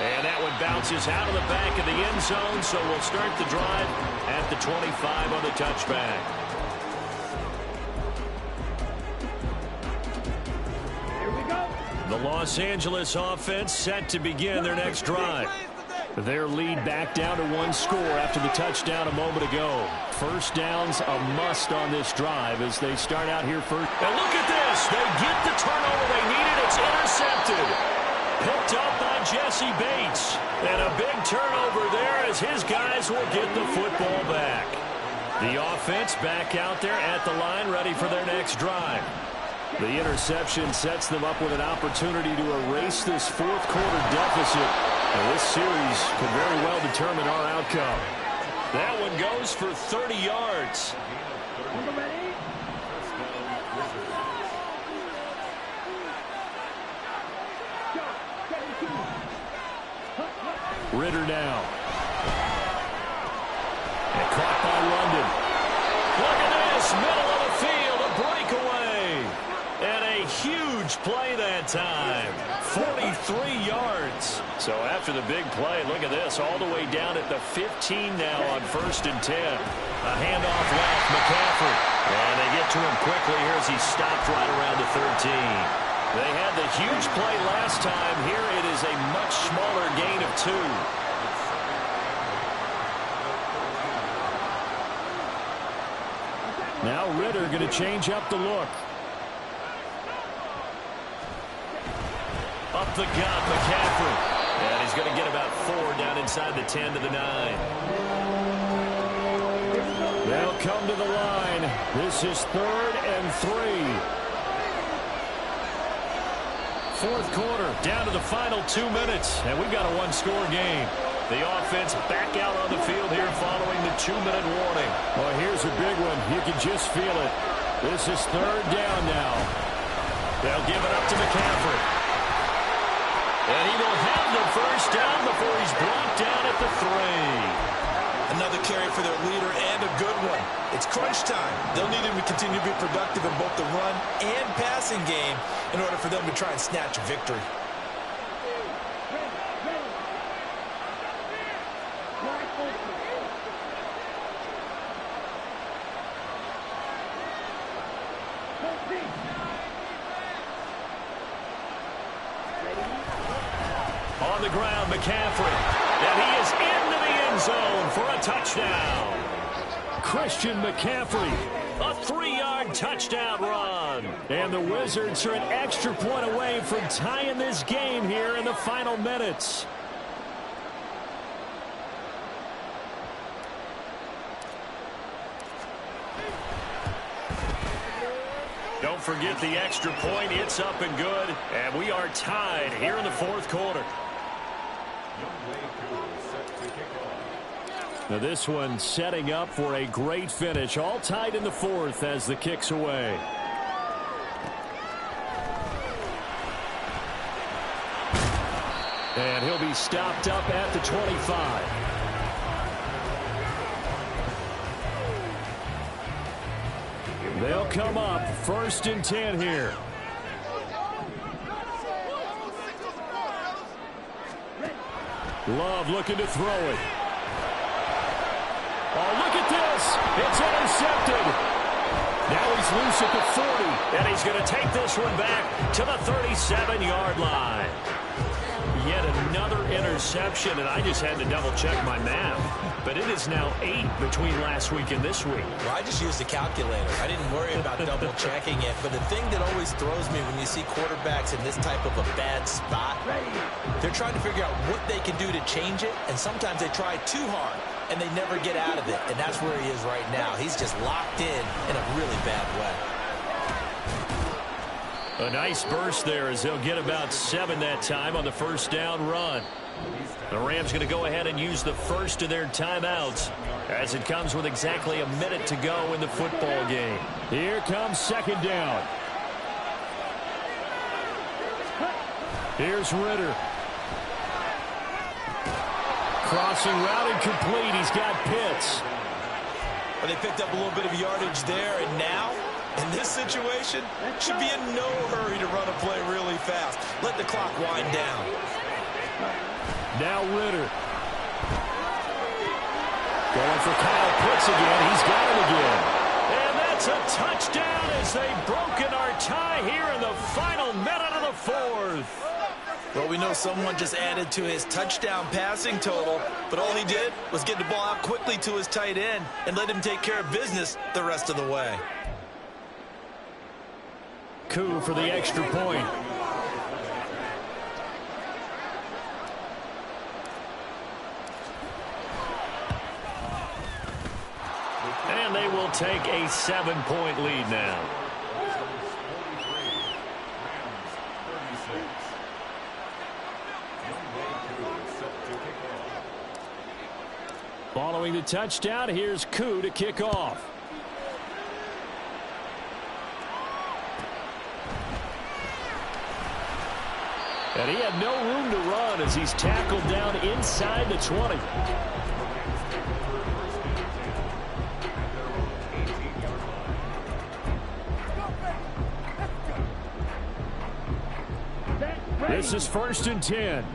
And that one bounces out of the back of the end zone, so we'll start the drive at the 25 on the touchback. The Los Angeles offense set to begin their next drive. Their lead back down to 1 score after the touchdown a moment ago. First down's a must on this drive as they start out here first. And look at this. They get the turnover they needed. It's intercepted. Picked up by Jesse Bates. And a big turnover there as his guys will get the football back. The offense back out there at the line ready for their next drive. The interception sets them up with an opportunity to erase this 4th quarter deficit. And this series could very well determine our outcome. That one goes for 30 yards. Ritter now. And caught by London. Look at this, middle of the field, a breakaway. And a huge play that time. 43 yards. So after the big play, look at this, all the way down at the 15 now on 1st and 10. A handoff left, McCaffrey. And they get to him quickly here as he stopped right around the 13. They had the huge play last time. Here it is a much smaller gain of 2. Now Ritter going to change up the look. Up the gut, McCaffrey. And he's going to get about 4 down inside the 10 to the 9. They'll come to the line. This is 3rd and 3. 4th quarter, down to the final 2 minutes, and we've got a 1-score game. The offense back out on the field here following the 2-minute warning. Well, here's a big one. You can just feel it. This is 3rd down now. They'll give it up to McCaffrey. And he will have the 1st down before he's brought down at the 3. Another carry for their leader and a good one. It's crunch time. They'll need him to continue to be productive in both the run and passing game in order for them to try and snatch a victory. On the ground, McCaffrey. And he is into the end zone for a touchdown. Christian McCaffrey, a 3-yard touchdown run. And the Wizards are an extra point away from tying this game here in the final minutes. Don't forget the extra point. It's up and good. And we are tied here in the 4th quarter. Now this one setting up for a great finish. All tied in the 4th as the kick's away. And he'll be stopped up at the 25. They'll come up 1st and 10 here. Love looking to throw it. Oh, look at this. It's intercepted. Now he's loose at the 40. And he's going to take this one back to the 37-yard line. Yet another interception, and I just had to double-check my math. But it is now 8 between last week and this week. Well, I just used a calculator. I didn't worry about double-checking it. But the thing that always throws me when you see quarterbacks in this type of a bad spot, they're trying to figure out what they can do to change it, and sometimes they try too hard, and they never get out of it. And that's where he is right now. He's just locked in a really bad way. A nice burst there as they'll get about 7 that time on the 1st down run. The Rams going to go ahead and use the first of their timeouts as it comes with exactly a minute to go in the football game. Here comes 2nd down. Here's Ritter. Crossing route incomplete. He's got Pitts. Well, they picked up a little bit of yardage there, and now, in this situation, should be in no hurry to run a play really fast. Let the clock wind down. Now Ritter. Going for Kyle Pitts again. He's got him again. And that's a touchdown as they've broken our tie here in the final minute of the 4th. Well, we know someone just added to his touchdown passing total, but all he did was get the ball out quickly to his tight end and let him take care of business the rest of the way. Coup for the extra point. And they will take a 7-point lead now. Following the touchdown, here's Coup to kick off. And he had no room to run as he's tackled down inside the 20. This is 1st and 10.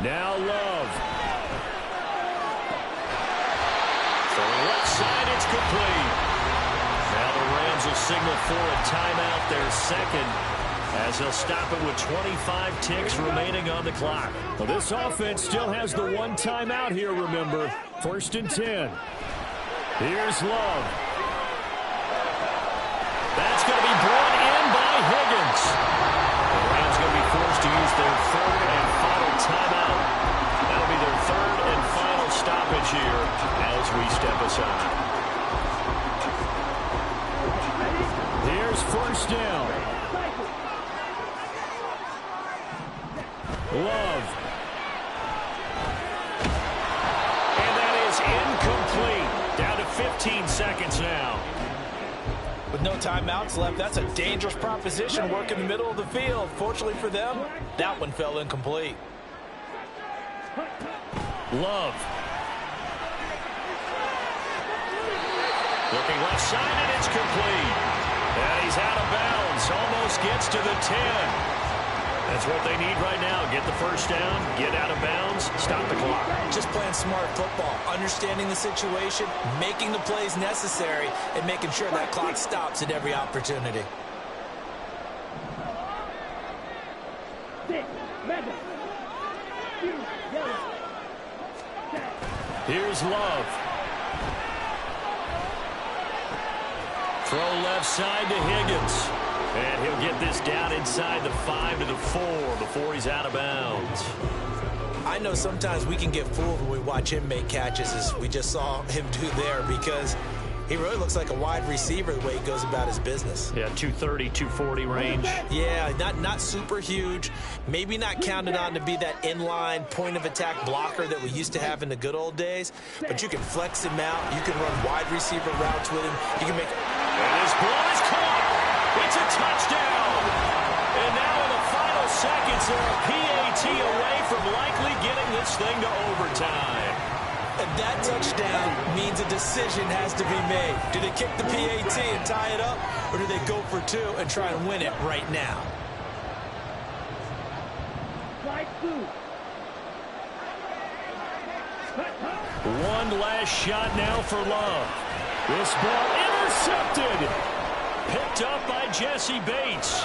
Now Love. Throwing left side, it's complete. Now the Rams will signal for a timeout, their 2nd, as they'll stop it with 25 ticks remaining on the clock. Well, this offense still has the 1 timeout here, remember. 1st and 10. Here's Love. That's going to be brought in by Higgins. The Rams going to be forced to use their 3rd and final timeout. That'll be their 3rd and final stoppage here as we step aside. Here's 1st down. Love. And that is incomplete. Down to 15 seconds now. With no timeouts left, that's a dangerous proposition. Work in the middle of the field. Fortunately for them, that one fell incomplete. Love. Looking left side, and it's complete. And he's out of bounds. Almost gets to the 10. That's what they need right now. Get the 1st down, get out of bounds, stop the clock. Just playing smart football, understanding the situation, making the plays necessary, and making sure that clock stops at every opportunity. Here's Love. Throw left side to Higgins. And he'll get this down inside the 5 to the 4 before he's out of bounds. I know sometimes we can get fooled when we watch him make catches, as we just saw him do there, because He really looks like a wide receiver the way he goes about his business. Yeah, 230, 240 range. Yeah, not super huge. Maybe not counted on to be that inline point-of-attack blocker that we used to have in the good old days, but you can flex him out. You can run wide receiver routes with him. You can make... And his ball is caught. It's a touchdown. And now in the final seconds, they're a PAT away from likely getting this thing to overtime. And that touchdown means a decision has to be made. Do they kick the PAT and tie it up, or do they go for two and try and win it right now? One last shot now for Love. This ball intercepted. Picked up by Jesse Bates.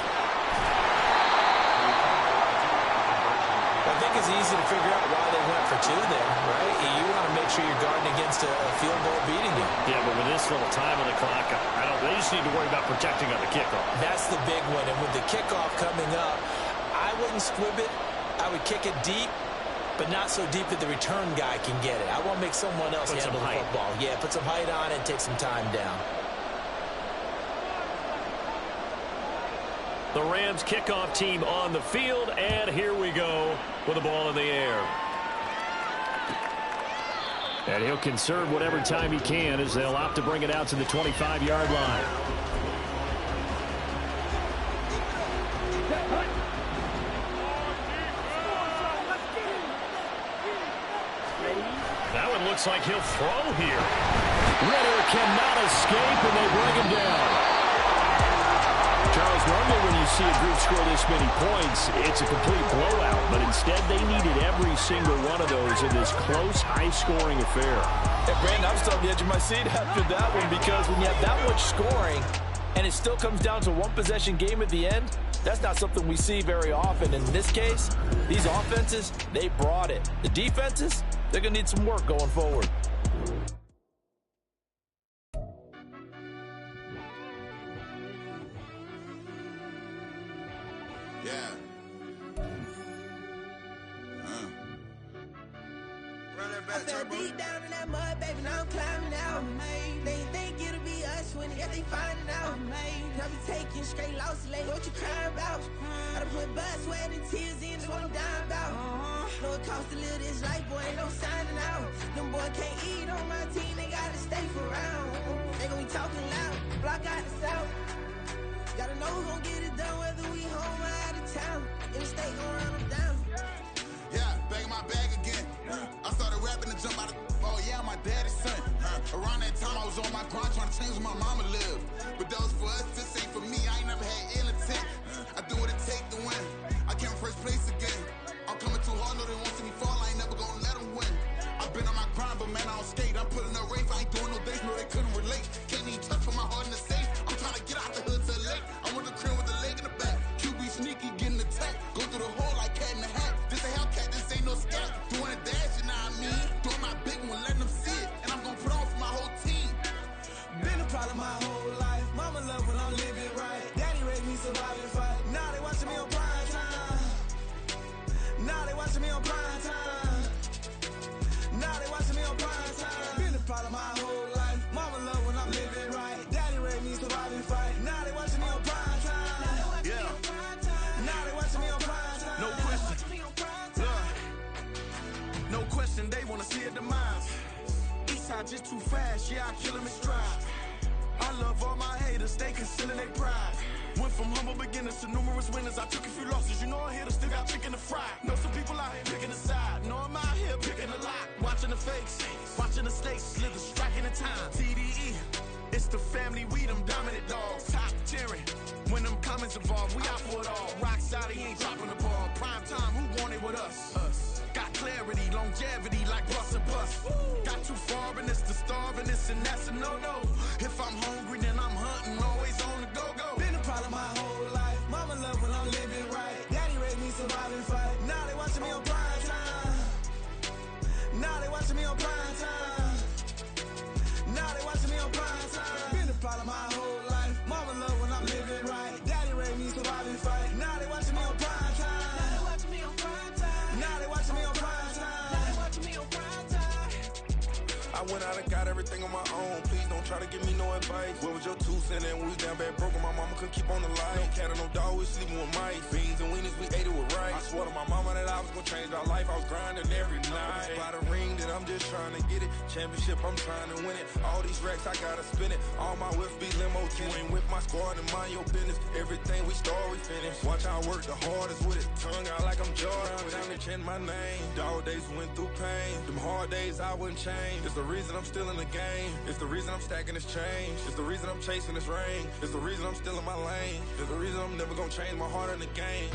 I think it's easy to figure out why they went for two there, right? You want to make sure you're guarding against a field goal beating you. Yeah, but with this little time on the clock, they just need to worry about protecting on the kickoff. That's the big one. And with the kickoff coming up, I wouldn't squib it. I would kick it deep, but not so deep that the return guy can get it. I want to make someone else handle the football. Yeah, put some height on it and take some time down. The Rams kickoff team on the field, and here we go with the ball in the air. And he'll conserve whatever time he can as they'll opt to bring it out to the 25-yard line. That one looks like he'll throw here. Ritter cannot escape, and they bring him down. Charles, normally when you see a group score this many points, it's a complete blowout. But instead, they needed every single one of those in this close, high-scoring affair. Hey, Brandon, I'm still on the edge of my seat after that one because when you have that much scoring and it still comes down to one-possession game at the end, that's not something we see very often. In this case, these offenses, they brought it. The defenses, they're going to need some work going forward. I fell deep down in that mud, baby, now I'm climbing out. They think it'll be us when they finding out. I be taking straight losses, like what you crying about? I done put blood, sweat, and tears in, that's what I'm dying about. Know it costs to live this life, boy, ain't no signing out. Them boy can't eat on my team, they gotta stay for round. They gon' be talking loud, block out the south. Gotta know who gon' get it done, whether we home or out of town. In the state, gon' run them down. Yeah, back in my bag again. I started rapping to jump out of oh yeah, my daddy's son. Around that time I was on my grind trying to change where my mama lived. But that was for us, this ain't for me. I ain't never had ill intent. I do what it take to win. I came in first place again. I'm coming too hard, no they won't see me fall. I ain't never gonna let them win. I've been on my grind, but man I don't skate. I'm putting up race, I ain't doing no days, no they couldn't relate. Can't even touch for my heart in the safe. I'm trying to get out the hood to the lake. I want the crib with the leg in the back. QB sneaky, getting attacked. Go through the hole like cat in the hat. This a Hellcat, this ain't no scat. Doing a dash, you know what I mean? Doing my big one, letting them see it. And I'm gonna put on for my whole team. Been a problem my whole life. Mama love when I'm living right. Daddy raised me survive and fight. Now they watching me on prime time. Now they watching me on prime time. Now they watching me on prime time. Been a problem my whole life. Mama love when I'm living right. Daddy raised me survive and fight. Now they watching me on prime time. Yeah. Now they watching me on prime time. No question. No question, they wanna see a demise. Eastside just too fast, yeah, I kill them in stride. I love all my haters, they concealing their pride. Went from humble beginners to numerous winners. I took a few losses, you know I hit, still got chicken to fry. Know some people out here picking a side, know I'm out here picking a lot. Watching the fakes, watching the stakes, slither, striking the time. TDE, it's the family, we them dominant dogs. Top tiering, when them comments involved, we out for it all. Rock side, he ain't dropping the ball. Prime time, who want it with us? Got clarity, longevity, like bus and bus. Got too far and it's the starving, this and that's a no-no. If I'm hungry, then I'm hunting, always on the go-go. Been a problem my whole life. Mama love when I'm living right. Daddy raised me survive and fight. Now they watching me on prime time. Now they watching me on prime time. Now they watching me on prime time. Been a problem my whole life. Mama love when I'm living right. Daddy raised me survive and fight. Now they watching me on prime time. Now they watching me on prime time. Now they watching me on prime time. Now they watching me on prime time. I went out and got everything on my own. Please don't try to give me no advice. What was your 2 cents and we was down bad broke and my mama couldn't keep on the light. No cat or no dog, we sleeping with mice. Beans and weenies, we ate it with rice. I swore to my mama that I was gonna change our life. I was grinding every night. By the ring that I'm just trying to get it. Championship, I'm trying to win it. All these racks, I gotta spin it. All my whips be limo. You ain't with my squad and mind your business. Everything we start, we finish. Watch I work the hardest with it. Tongue out like I'm Jordan. Down to chant my name. Dog days went through pain. Them hard days I wouldn't change. It's the reason I'm still in the game. It's the reason I'm stacking this change. It's the reason I'm chasing this ring. It's the reason I'm still in my lane. It's the reason I'm never gonna change my heart in the game.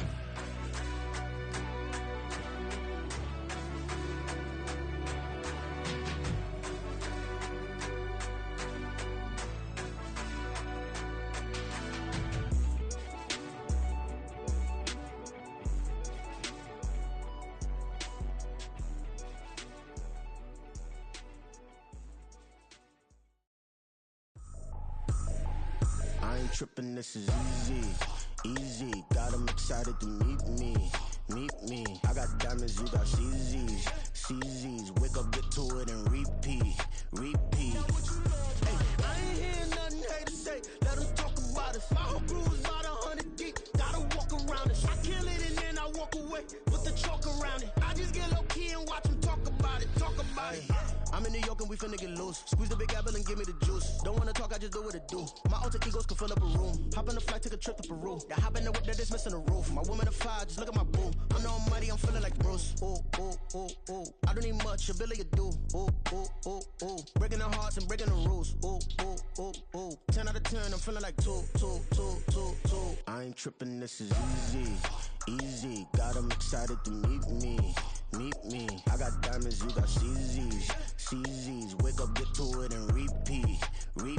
I ain't tripping, this is easy. Got 'em excited to meet me. I got diamonds, you got CZs. Wake up, get to it, and repeat. Hey, I ain't hear nothing haters say. Let 'em talk about us. My whole crew is about 100 deep. Gotta walk around us. I kill it and then I walk away with the chalk around it. I just get low key and watch 'em talk about it. I'm in New York and we finna get loose. Squeeze the big apple and give me the juice. Don't wanna talk, I just do what it do. My alter egos can fill up a room. Hop on the flight, take a trip to Peru. That hop in the whip that is missing the roof. My woman a fire, just look at my boo. I'm the almighty, I'm feeling like Bruce. Ooh. I don't need much, ability to do. Ooh. Breaking the hearts and breaking the rules. Ooh. 10 out of 10, I'm feeling like two. I ain't tripping, this is easy. Got 'em excited to meet me. I got diamonds, you got CZs. Wake up, get to it, and repeat. Hey,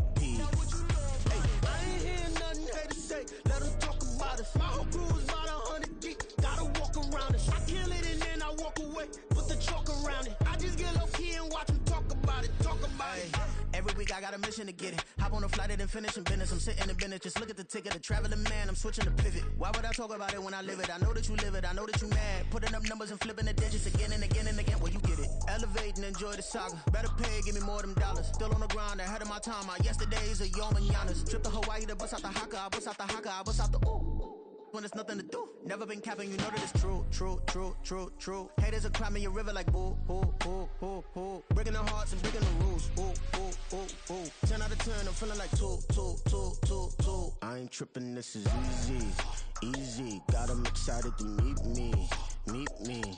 I ain't hear nothing haters say. Let 'em talk about us. My whole crew is about 100 deep. Gotta walk around us. I kill it and then I walk away with the chalk around it. I just get low key and watch 'em talk about it. Every week I got a mission to get it. Hop on a flight and finish in business. I'm sitting in business, just look at the ticket. A traveling man, I'm switching to pivot. Why would I talk about it when I live it? I know that you live it, I know that you mad. Putting up numbers and flipping the digits again and again. Well, you get it. Elevate and enjoy the saga. Better pay, give me more of them dollars. Still on the grind, ahead of my time. My yesterdays are your mananas. Trip to Hawaii to bust out the haka. I bust out the haka. I bust out the ooh. When there's nothing to do. Never been capping, you know that it's true. Haters are climbing your river like boo. Breaking the hearts and breaking the rules. Ooh. 10 out of 10, I'm feeling like two. I ain't tripping, this is easy. Got 'em excited to meet me.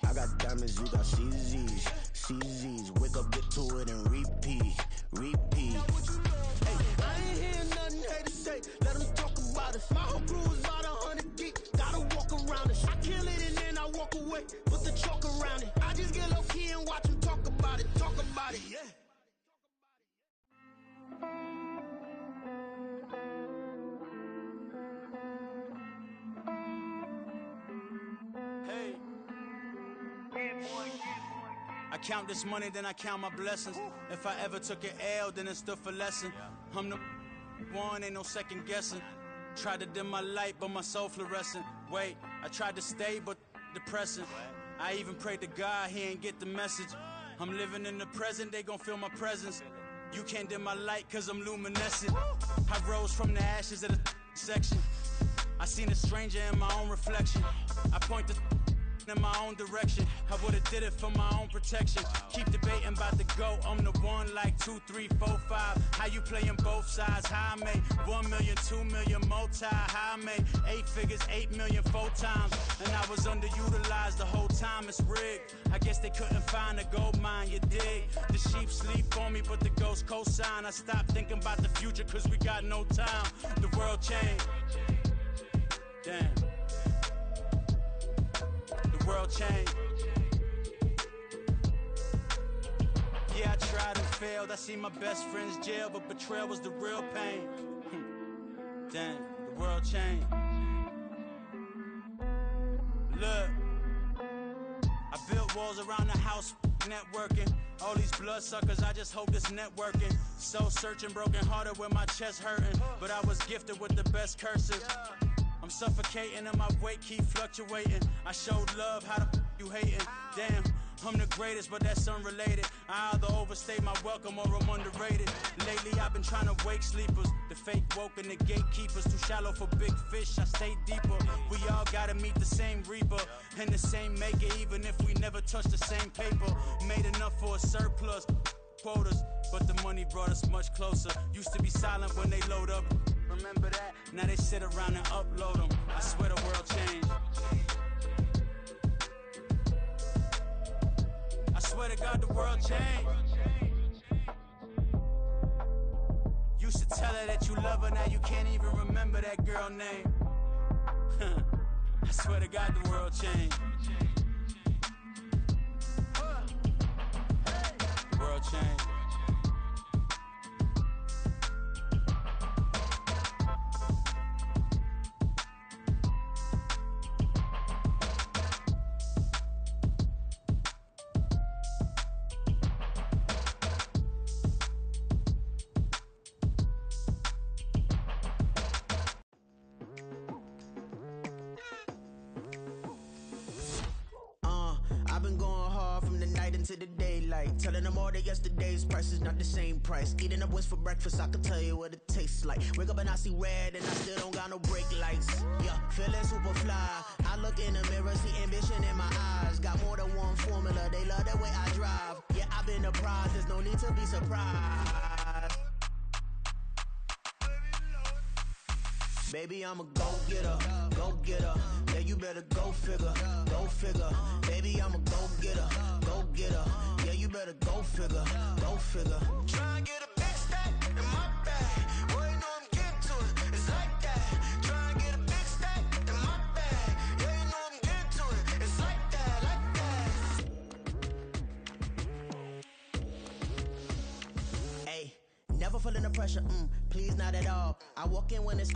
I got diamonds, you got CZs. Wake up, get to it, and repeat. Hey, I ain't hear nothing haters say. Let 'em talk about us. My whole crew is about 100 deep. Gotta walk around us. I kill it and then I walk away with the chalk around it. I just get low key and watch 'em talk about it. Yeah. Hey. I count this money, then I count my blessings. If I ever took an L, then it stood for lesson. I'm the one, ain't no second guessing. Tried to dim my light, but my soul fluorescent. Wait, I tried to stay, but depressing. I even prayed to God, he ain't get the message. I'm living in the present, they gon' feel my presence. You can't dim my light, cause I'm luminescent. I rose from the ashes of the section. I seen a stranger in my own reflection. I point the in my own direction. I would've did it for my own protection. Keep debating about the GOAT. I'm the one like 2, 3, 4, 5. How you playing both sides? How I made 1 million, 2 million, multi. How I made 8 figures, 8 million, 4 times. And I was underutilized the whole time. It's rigged. I guess they couldn't find a gold mine, you dig? The sheep sleep on me, but the ghost cosign. I stopped thinking about the future, cause we got no time. The world changed. Damn. The world changed. Yeah, I tried and failed. I see my best friends jail, but betrayal was the real pain. Damn, the world changed. Look, I built walls around the house, networking. All these bloodsuckers, I just hope this networking. Soul searching, broken hearted with my chest hurting. But I was gifted with the best curses. I'm suffocating and my weight keep fluctuating. I showed love, how the you hating? Damn, I'm the greatest, but that's unrelated. I either overstay my welcome or I'm underrated. Lately I've been trying to wake sleepers, the fake woke and the gatekeepers. Too shallow for big fish, I stay deeper. We all gotta meet the same reaper and the same maker, even if we never touch the same paper. Made enough for a surplus quotas, but the money brought us much closer. Used to be silent when they load up, remember that? Now they sit around and upload them. I swear the world changed. I swear to God the world changed. Used to tell her that you love her, now you can't even remember that girl name. I swear to God the world changed. The world changed. I've been going hard from the night into the daylight, telling them all that yesterday's price is not the same price. Eating up wings for breakfast, I can tell you what it tastes like. Wake up and I see red and I still don't got no brake lights. Yeah, feeling super fly. I look in the mirror, see ambition in my eyes. Got more than one formula, they love the way I drive. Yeah, I've been apprised, there's no need to be surprised. Baby, I'm a go-getter, go-getter. Yeah, you better go figure, go figure. Baby, I'm a go-getter, go-getter. Yeah, you better go figure, go figure. Try and get a big stack in my bag. Boy, you know I'm getting to it, it's like that. Try and get a big stack in my bag. Yeah, you know I'm getting to it, it's like that, like that. Hey, never feeling the pressure, please not at all. I walk in when it's